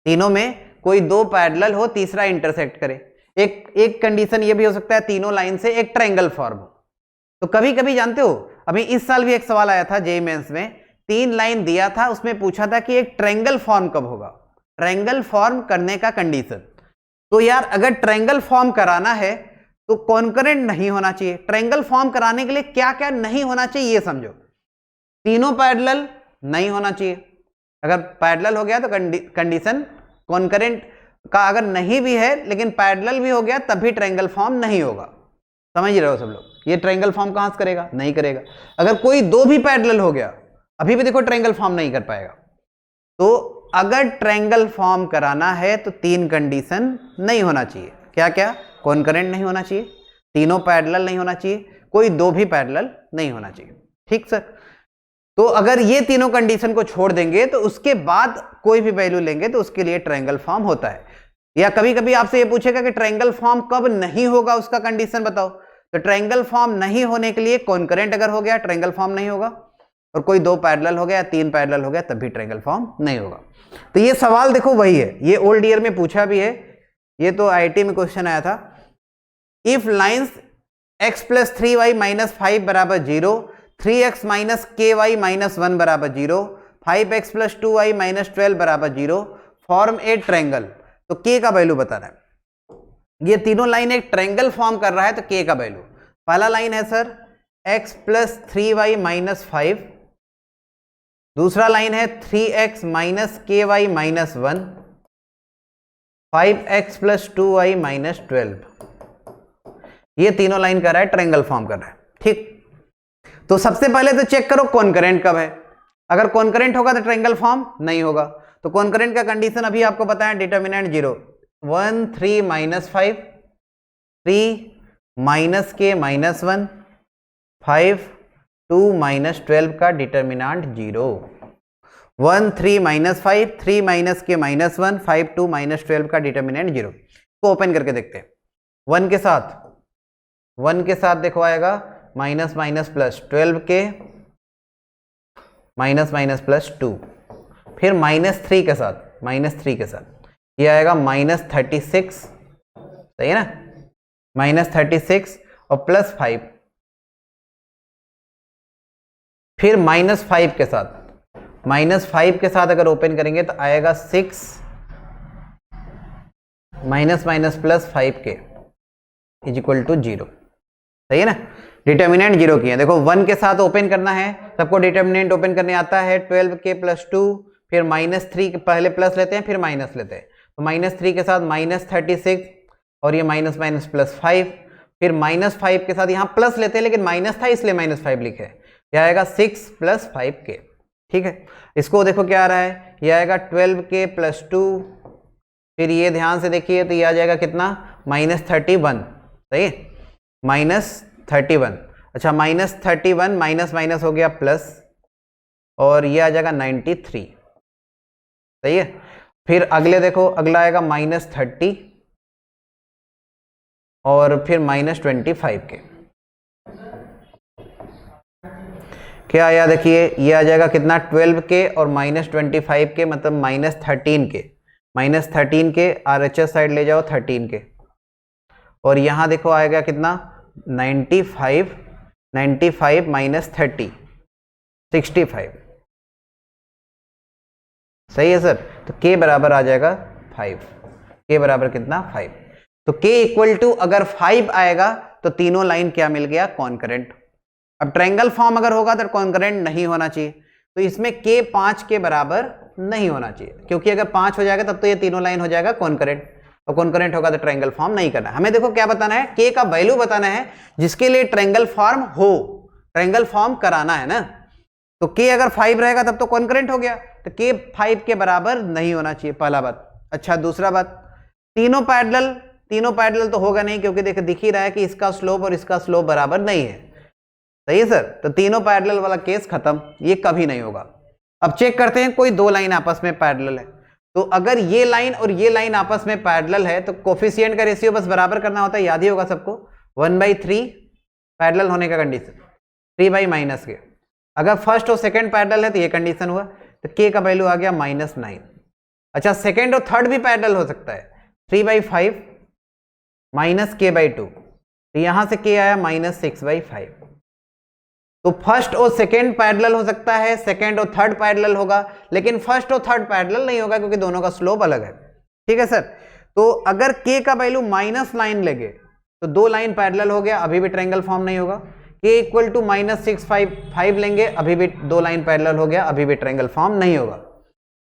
तीनों में कोई दो पैरेलल हो तीसरा इंटरसेक्ट करे। एक कंडीशन ये भी हो सकता है तीनों लाइन से एक ट्रायंगल फॉर्म हो। तो कभी कभी जानते हो, अभी इस साल भी एक सवाल आया था जेईई मेंस में, तीन लाइन दिया था, उसमें पूछा था कि एक ट्रायंगल फॉर्म कब होगा, ट्रायंगल फॉर्म करने का कंडीशन। तो यार अगर ट्रायंगल फॉर्म कराना है तो कॉन्करेंट नहीं होना चाहिए। ट्रायंगल फॉर्म कराने के लिए क्या क्या नहीं होना चाहिए ये समझो। तीनों पैरेलल नहीं होना चाहिए, अगर पैरेलल हो गया तो कंडीशन कॉन्करेंट का अगर नहीं भी है लेकिन पैरेलल भी हो गया तब भी ट्रायंगल फॉर्म नहीं होगा। समझ रहे हो सब लोग? ये ट्रायंगल फॉर्म कहां से करेगा? नहीं करेगा। अगर कोई दो भी पैरेलल हो गया अभी भी देखो ट्रायंगल फॉर्म नहीं कर पाएगा। तो अगर ट्रायंगल फॉर्म कराना है तो तीन कंडीशन नहीं होना चाहिए। क्या क्या? कॉन्करेंट नहीं होना चाहिए, तीनों पैरेलल नहीं होना चाहिए, कोई दो भी पैरेलल नहीं होना चाहिए। ठीक सर? तो अगर ये तीनों कंडीशन को छोड़ देंगे तो उसके बाद कोई भी वैल्यू लेंगे तो उसके लिए ट्रायंगल फॉर्म होता है। या कभी कभी आपसे ये पूछेगा कि ट्रायंगल फॉर्म कब नहीं होगा, उसका कंडीशन बताओ। तो ट्रायंगल फॉर्म नहीं होने के लिए कॉन्करेंट अगर हो गया ट्रायंगल फॉर्म नहीं होगा, और कोई दो पैरेलल हो गया, तीन पैरेलल हो गया तब भी ट्रायंगल फॉर्म नहीं होगा। तो ये सवाल देखो वही है, ये ओल्ड ईयर में पूछा भी है, ये तो आईआईटी में क्वेश्चन आया था। If lines x plus 3y minus 5 बराबर 0, 3x माइनस ky माइनस 1 बराबर 0, 5x प्लस 2y माइनस 12 बराबर 0 फॉर्म ए ट्रायंगल। तो k का वैल्यू बताना है। ये तीनों लाइन एक ट्रायंगल फॉर्म कर रहा है तो k का वैल्यू, पहला लाइन है sir x plus 3y minus 5, दूसरा लाइन है 3x minus ky minus 1, 5x plus 2y minus 12। ये तीनों लाइन कर रहा है ट्रायंगल फॉर्म कर रहा है। ठीक, तो सबसे पहले तो चेक करो कॉन्करेंट कब है। अगर कॉन्करेंट होगा तो ट्रायंगल फॉर्म नहीं होगा। तो कॉन्करेंट का कंडीशन अभी आपको पता है, डिटर्मिनेंट 0, 1 3 माइनस 5, 3 माइनस के माइनस 1, 5 2 माइनस 12 का डिटर्मिनेंट 0, 1 3 माइनस 5, 3 माइनस के माइनस 1, 5 2 माइनस 12 का डिटर्मिनेंट 0। को ओपन करके देखते हैं। 1 के साथ देखो आएगा माइनस माइनस प्लस 12 के माइनस माइनस प्लस 2, फिर माइनस 3 के साथ ये आएगा माइनस 36, सही है ना, माइनस 36 और प्लस 5, फिर माइनस 5 के साथ अगर ओपन करेंगे तो आएगा 6 माइनस माइनस प्लस 5 के इज इक्वल टू 0, सही है ना। डिटर्मिनेंट 0 किया। देखो 1 के साथ ओपन करना है, सबको डिटर्मिनेंट ओपन करने आता है, 12 के प्लस 2, फिर माइनस 3 के पहले प्लस लेते हैं फिर माइनस लेते हैं, तो माइनस 3 के साथ माइनस 36 और ये माइनस माइनस प्लस 5, फिर माइनस 5 के साथ यहाँ प्लस लेते हैं लेकिन माइनस था इसलिए माइनस 5 लिखे, यह आएगा 6 प्लस 5 के। ठीक है, इसको देखो क्या आ रहा है, यह आएगा 12 के प्लस 2, फिर ये ध्यान से देखिए तो ये आ जाएगा कितना, माइनस 31, सही है, माइनस 31। अच्छा माइनस 31 माइनस माइनस हो गया प्लस, और ये आ जाएगा 93, सही है। फिर अगले देखो, अगला आएगा माइनस 30 और फिर माइनस 25 के, क्या आया देखिए, ये आ जाएगा कितना, 12 के और माइनस 25 के, मतलब माइनस 13 के, माइनस 13 के आरएचएस साइड ले जाओ 13 के, और यहां देखो आएगा कितना 95 माइनस 30 65, सही है सर। तो k बराबर आ जाएगा 5, k बराबर कितना 5, तो k इक्वल टू अगर 5 आएगा तो तीनों लाइन क्या मिल गया, कॉन्करेंट। अब ट्रायंगल फॉर्म अगर होगा तो कॉन्करेंट नहीं होना चाहिए, तो इसमें k 5 के बराबर नहीं होना चाहिए, क्योंकि अगर 5 हो जाएगा तब तो ये तीनों लाइन हो जाएगा कॉन्करेंट, और कॉन्करेंट होगा तो ट्रायंगल फॉर्म नहीं करना है हमें। देखो क्या बताना है, k का वैल्यू बताना है जिसके लिए ट्रायंगल फॉर्म हो, ट्रायंगल फॉर्म कराना है ना। तो k अगर 5 रहेगा तब तो कॉन्करेंट हो गया, तो k 5 के बराबर नहीं होना चाहिए, पहला बात। अच्छा दूसरा बात, तीनों पैरेलल तो होगा नहीं, क्योंकि देखो दिख ही रहा है कि इसका स्लोप और इसका स्लोप बराबर नहीं है, सही है सर। तो तीनों पैरेलल वाला केस खत्म, ये कभी नहीं होगा। अब चेक करते हैं कोई दो लाइन आपस में पैरेलल है, तो अगर ये लाइन और ये लाइन आपस में पैरेलल है तो कोफिशिएंट का रेशियो बस बराबर करना होता है, याद ही होगा सबको, 1/3 पैरेलल होने का कंडीशन, 3/- के। अगर फर्स्ट और सेकंड पैरेलल है तो ये कंडीशन हुआ, तो k का वैल्यू आ गया -9। अच्छा सेकंड और थर्ड भी पैरेलल हो सकता है, 3/5 -k/2, तो यहां से k आया -6/5। तो फर्स्ट और सेकंड पैरेलल हो सकता है, सेकंड और थर्ड पैरेलल होगा, लेकिन फर्स्ट और थर्ड पैरेलल नहीं होगा क्योंकि दोनों का स्लोप अलग है। ठीक है सर, तो अगर k का वैल्यू -9 लेंगे तो दो लाइन पैरेलल हो गया, अभी भी ट्रायंगल फॉर्म नहीं होगा। k इक्वल टू -6/5 लेंगे, अभी भी दो लाइन पैरेलल हो गया, अभी भी ट्रायंगल फॉर्म नहीं होगा।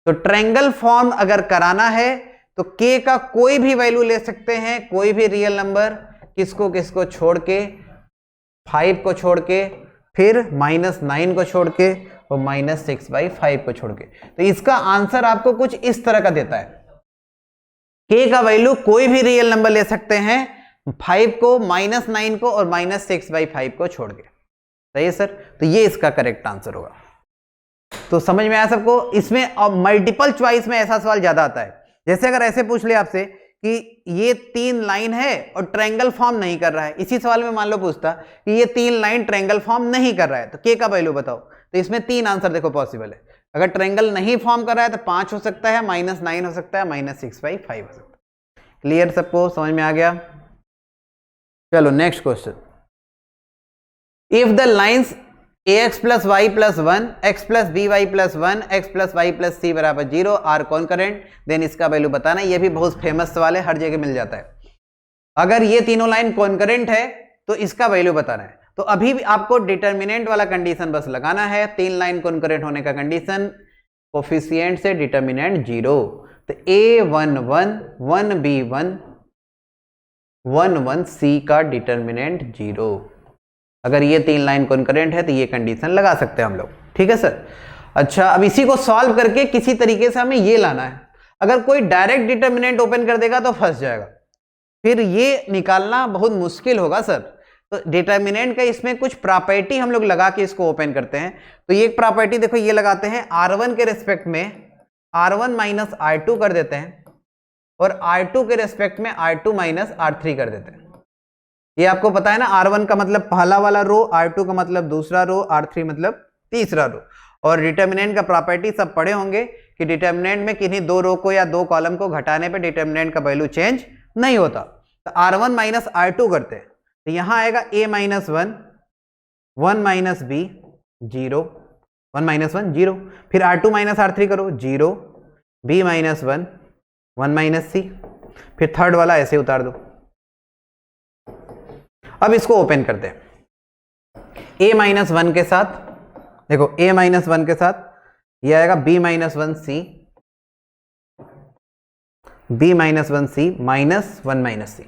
तो ट्रायंगल फॉर्म अगर कराना है तो k का कोई भी वैल्यू ले सकते हैं, कोई भी रियल नंबर, किसको किसको छोड़ के, 5 को छोड़ के, फिर -9 को छोड़ के और -6/5 को छोड़ के। तो इसका आंसर आपको कुछ इस तरह का देता है। k का वैल्यू कोई भी रियल नंबर ले सकते हैं, 5 को, -9 को और -6/5 को छोड़ के। सही है सर? तो ये इसका करेक्ट आंसर होगा। तो समझ में आया सबको? इसमें अब मल्टीपल चॉइस में ऐसा सवाल ज्यादा आता है। जैसे अगर ऐसे पूछ ले आपसे कि ये 3 लाइन है और ट्रायंगल फॉर्म नहीं कर रहा है, इसी सवाल में मान लो पूछता कि ये 3 लाइन ट्रायंगल फॉर्म नहीं कर रहा है, तो k का वैल्यू बताओ। तो इसमें 3 आंसर देखो पॉसिबल है। अगर ट्रायंगल नहीं फॉर्म कर रहा है तो 5 हो सकता है, -9 हो सकता है, -6/5 हो सकता है। क्लियर सबको? समझ में आ गया? चलो next question. If the lines ax + y + 1, x + by + 1, x + y + c = 0 are concurrent, then इसका वैल्यू बताना है। ये भी बहुत फेमस सवाल है, हर जगह मिल जाता है। अगर ये तीनों लाइन कॉन्करेंट है तो इसका वैल्यू बताना है। तो अभी भी आपको डिटर्मिनेंट वाला कंडीशन बस लगाना है। 3 लाइन कॉन्करेंट होने का कंडीशन, कोफिशिएंट से डिटर्मिनेंट 0। तो a11 1b1 11c का डिटर्मिनेंट 0। अगर ये 3 लाइन कॉन्करेंट है तो ये कंडीशन लगा सकते हैं हम लोग। ठीक है सर? अच्छा, अब इसी को सॉल्व करके किसी तरीके से हमें ये लाना है। अगर कोई डायरेक्ट डिटर्मिनेंट ओपन कर देगा तो फंस जाएगा, फिर ये निकालना बहुत मुश्किल होगा सर। तो डिटर्मिनेंट का इसमें कुछ प्रॉपर्टी हम लोग लगा के इसको ओपन करते हैं। तो ये प्रॉपर्टी देखो, ये लगाते हैं R1 के रेस्पेक्ट में R1 - R2 कर देते हैं और R2 के रेस्पेक्ट में R2 - R3 कर देते हैं। ये आपको पता है ना, R1 का मतलब पहला वाला रो, R2 का मतलब दूसरा रो, R3 मतलब तीसरा रो। और डिटर्मिनेंट का प्रॉपर्टी सब पढ़े होंगे कि डिटर्मिनेंट में किन्हीं 2 रो को या 2 कॉलम को घटाने पे डिटर्मिनेंट का वैल्यू चेंज नहीं होता। तो R1 - R2 करते हैं तो यहां आएगा a - 1 1 - b 0 1 - 1 0, फिर R2 - R3 करो 0, b - 1 1 - c, फिर थर्ड वाला ऐसे उतार दो। अब इसको ओपन करते हैं a - 1 के साथ। देखो a - 1 के साथ ये आएगा b - 1c, b - 1c -1 - c,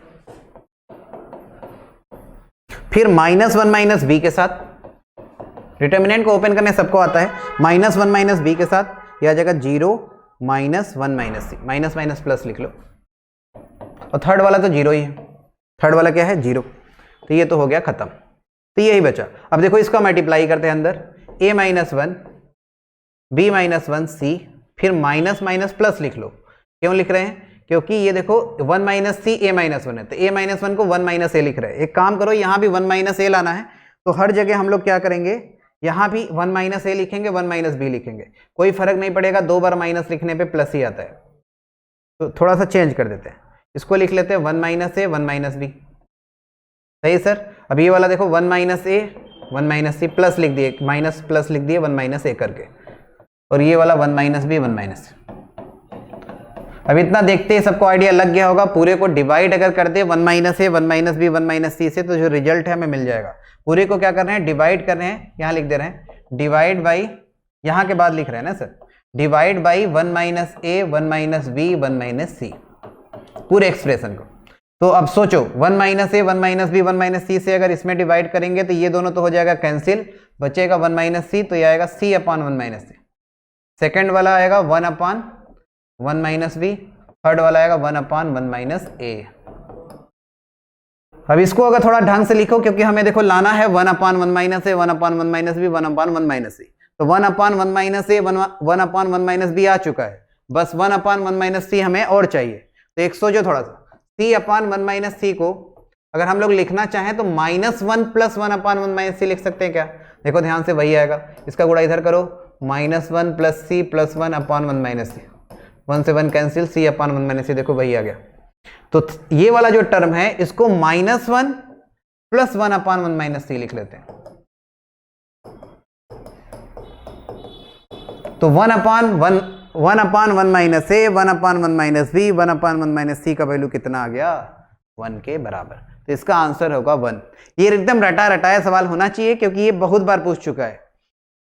फिर -1 - b के साथ। डिटर्मिनेंट को ओपन करने सबको आता है। -1 - b के साथ यह आ जाएगा 0 -1 - c, माइनस माइनस प्लस लिख लो। और थर्ड वाला तो 0 ही है, थर्ड वाला क्या है 0। तो ये तो हो गया खत्म। तो यही बचा। अब देखो इसका मल्टीप्लाई करते हैं अंदर, a - 1 b - 1 c, फिर माइनस माइनस प्लस लिख लो। क्यों लिख रहे हैं? क्योंकि ये देखो 1 - c a - 1 है, तो a - 1 को 1 - a लिख रहे हैं। एक काम करो, यहाँ भी 1 - a लाना है तो हर जगह हम लोग क्या करेंगे, यहाँ भी 1 - a लिखेंगे, 1 - b लिखेंगे, कोई फर्क नहीं पड़ेगा। 2 बार माइनस लिखने पे प्लस ही आता है। तो थोड़ा सा चेंज कर देते हैं, इसको लिख लेते हैं 1 - a 1 - b। सही सर? अब ये वाला देखो 1 - a 1 - c प्लस लिख दिए, माइनस प्लस लिख दिए 1 - a करके, और ये वाला 1 - b 1 - c। अब इतना देखते ही सबको आइडिया लग गया होगा। पूरे को डिवाइड अगर कर दे 1 - a 1 - b 1 - c से, तो जो रिजल्ट है हमें मिल जाएगा। पूरे को क्या कर रहे हैं, डिवाइड कर रहे हैं, यहाँ लिख दे रहे हैं डिवाइड बाई, यहाँ के बाद लिख रहे हैं ना sir, divide by 1 - a 1 - b 1 - c, पूरे एक्सप्रेशन को। तो अब सोचो 1 - a 1 - b 1 - c से अगर इसमें डिवाइड करेंगे तो ये दोनों तो हो जाएगा कैंसिल, बचेगा 1 - c, तो ये आएगा c अपान 1 - c। सेकेंड वाला आएगा 1 अपान 1 - b, थर्ड वाला आएगा 1 अपान 1 - a। अब इसको अगर थोड़ा ढंग से लिखो, क्योंकि हमें देखो लाना है 1 अपान 1 - a 1 upon 1 - b 1 upon 1 - c। तो 1 अपान 1 - a 1 अपान 1 - b आ चुका है, बस 1 अपान 1 - c हमें और चाहिए। तो एक सोचो थोड़ा सा, c अपान 1 - c को अगर हम लोग लिखना चाहें तो -1 + 1 अपान 1 - c लिख सकते हैं क्या? देखो ध्यान से वही आएगा, इसका गुणा इधर करो, -1 + c + 1 अपान 1 - c, 1 से 1 कैंसिल, c अपान 1 - c, देखो वही आ गया। तो ये वाला जो टर्म है इसको -1 + 1 अपान 1 - c लिख लेते हैं। तो 1 अपान 1 - a 1 upon 1 - b 1 upon 1 - c का वैल्यू कितना आ गया? 1 के बराबर। तो इसका आंसर होगा 1। ये एकदम रटा रटाया सवाल होना चाहिए, क्योंकि ये बहुत बार पूछ चुका है।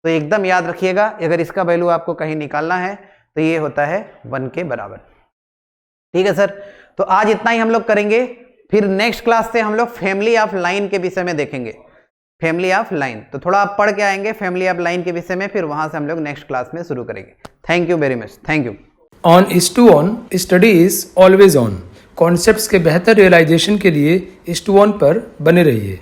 तो एकदम याद रखिएगा, अगर इसका वैल्यू आपको कहीं निकालना है तो तो ये होता है 1 के बराबर। ठीक है सर, तो आज इतना ही हम लोग करेंगे, फिर नेक्स्ट क्लास से हम लोग फैमिली ऑफ लाइन के विषय में देखेंगे, फैमिली ऑफ लाइन। तो थोड़ा आप पढ़ के आएंगे फैमिली ऑफ लाइन के विषय में, फिर वहां से हम लोग नेक्स्ट क्लास में शुरू करेंगे। Thank you very much, thank you. On IS2ON study is always on. Concepts के बेहतर रियलाइजेशन के लिए IS2ON पर बने रहिए।